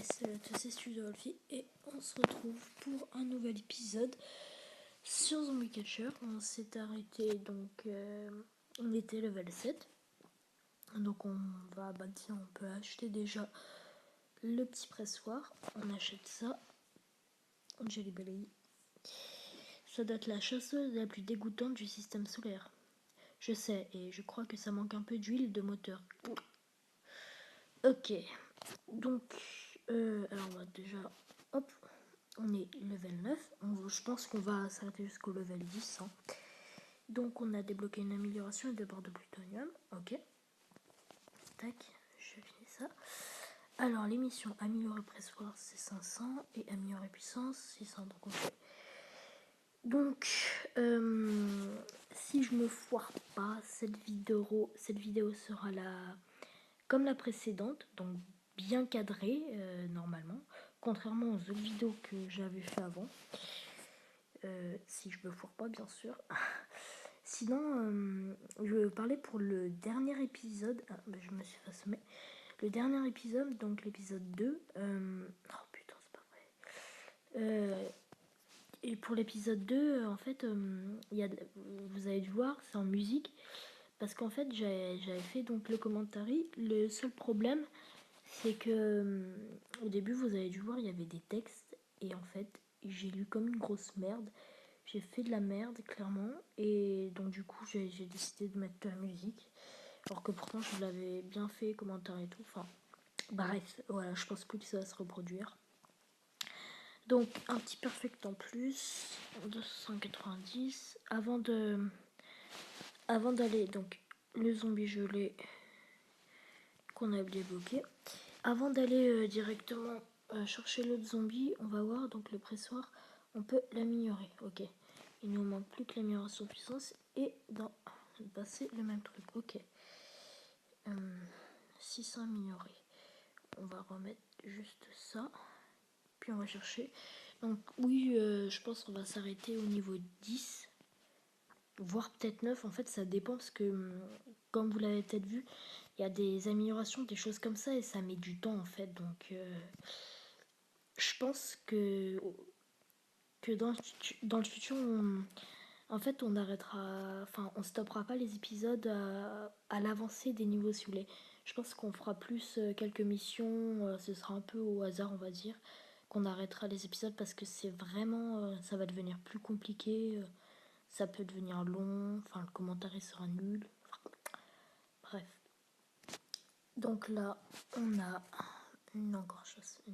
c'est Studio Wolfie et on se retrouve pour un nouvel épisode sur Zombie Catcher. On s'est arrêté donc on était level 7. Donc on peut acheter déjà le petit pressoir. On achète ça. Jelly Belly. Ça doit être la chasseuse la plus dégoûtante du système solaire. Je sais, et je crois que ça manque un peu d'huile de moteur. Ok, donc alors on va déjà, hop, on est level 9, je pense qu'on va s'arrêter jusqu'au level 10. Hein. Donc on a débloqué une amélioration et deux barres de plutonium, ok. Tac, je finis ça. Alors les missions, améliorer pressoir c'est 500 et améliorer puissance 600, donc on fait. Donc, si je me foire pas, cette vidéo sera comme la précédente, donc bien cadrée normalement, contrairement aux autres vidéos que j'avais fait avant. Si je me foire pas, bien sûr. Sinon, je vais parler pour le dernier épisode. Je me suis assommée. Le dernier épisode, donc l'épisode 2. Oh putain, c'est pas vrai. Et pour l'épisode 2, en fait, vous avez dû voir, c'est en musique. Parce qu'en fait, j'avais fait donc le commentary. Le seul problème, c'est que au début, vous avez dû voir, il y avait des textes. Et en fait, j'ai lu comme une grosse merde. J'ai fait de la merde, clairement. Et donc, du coup, j'ai décidé de mettre de la musique. Alors que pourtant, je l'avais bien fait, commentaire et tout. Enfin, bref, voilà, je pense plus que ça va se reproduire. Donc un petit perfect en plus, 290. Avant d'aller, donc le zombie gelé qu'on a débloqué. Avant d'aller directement chercher l'autre zombie, on va voir donc le pressoir, on peut l'améliorer. Ok, il nous manque plus que l'amélioration de puissance et dans passer le même truc. Ok, 600 améliorés. On va remettre juste ça. Puis on va chercher. Donc oui, je pense qu'on va s'arrêter au niveau 10. Voire peut-être 9. En fait, ça dépend parce que, comme vous l'avez peut-être vu, il y a des améliorations, des choses comme ça. Et ça met du temps en fait. Donc je pense que dans le futur, en fait, on arrêtera... Enfin, on stoppera pas les épisodes à l'avancée des niveaux, si vous voulez. Je pense qu'on fera plus quelques missions. Ce sera un peu au hasard, on va dire. Qu'on arrêtera les épisodes parce que c'est vraiment ça va devenir plus compliqué, ça peut devenir long, enfin le commentaire sera nul, bref. Donc là on a une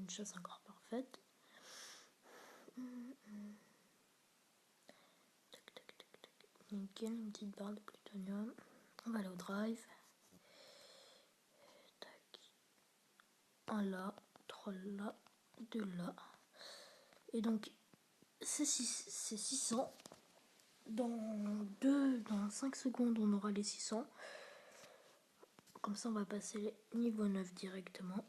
chasse encore parfaite. Tac, tac, tac, tac. Nickel, une petite barre de plutonium. On va aller au drive. Tac. Un là, 3 là, 2 là. Et donc c'est 600. Dans 5 secondes, on aura les 600. Comme ça, on va passer niveau 9 directement.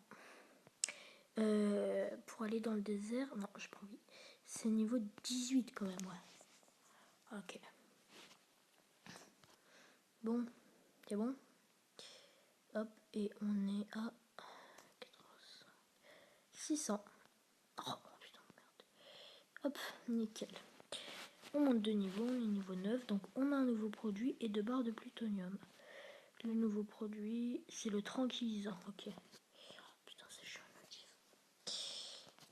Pour aller dans le désert, non, j'ai pas envie. C'est niveau 18 quand même, ouais. Ok. Bon, c'est bon. Hop, et on est à 600. Oh putain, merde. Hop, nickel. On monte de niveau, on est niveau 9, donc on a un nouveau produit et 2 barres de plutonium. Le nouveau produit, c'est le tranquillisant, ok. Putain, c'est chiant,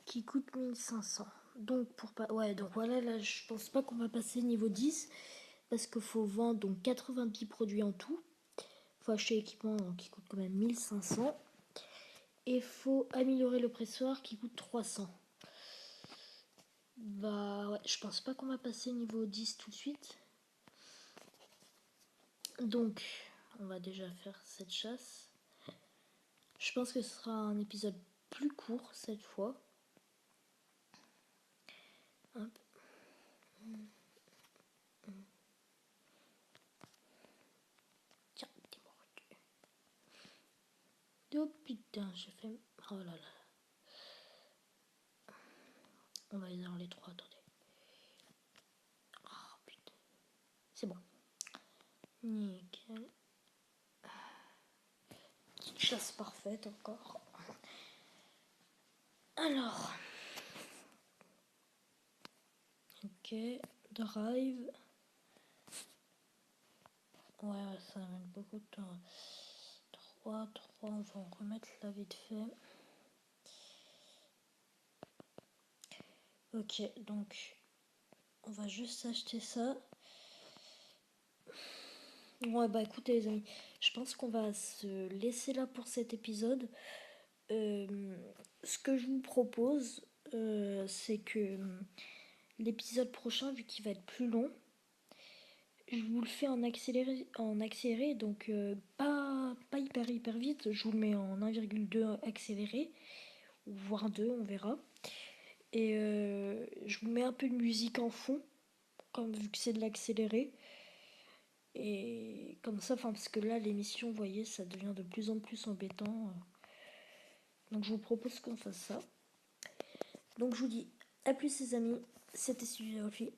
qui coûte 1500. Donc donc voilà, là je pense pas qu'on va passer niveau 10 parce qu'il faut vendre donc 90 produits en tout. Faut acheter l'équipement qui coûte quand même 1500 et faut améliorer le pressoir qui coûte 300. Bah ouais, je pense pas qu'on va passer niveau 10 tout de suite. Donc on va déjà faire cette chasse. Je pense que ce sera un épisode plus court cette fois. Hop. Tiens, dis-moi. Oh putain, j'ai fait... Oh là là. On va aller dans les 3, attendez. Oh putain. C'est bon. Nickel. Petite chasse parfaite encore. Alors, ok, drive. Ouais, ça va mettre beaucoup de temps. 3, on va en remettre là vite fait. Ok, donc on va juste acheter ça. Ouais, bah écoutez les amis, je pense qu'on va se laisser là pour cet épisode. Ce que je vous propose, c'est que l'épisode prochain, vu qu'il va être plus long, je vous le fais en accéléré, donc pas hyper vite. Je vous le mets en 1,2 accéléré, ou voire 2, on verra. Et je vous mets un peu de musique en fond, comme vu que c'est de l'accéléré. Et comme ça, parce que là, l'émission, vous voyez, ça devient de plus en plus embêtant. Donc je vous propose qu'on fasse ça. Donc je vous dis à plus les amis, c'était Studio Elfie.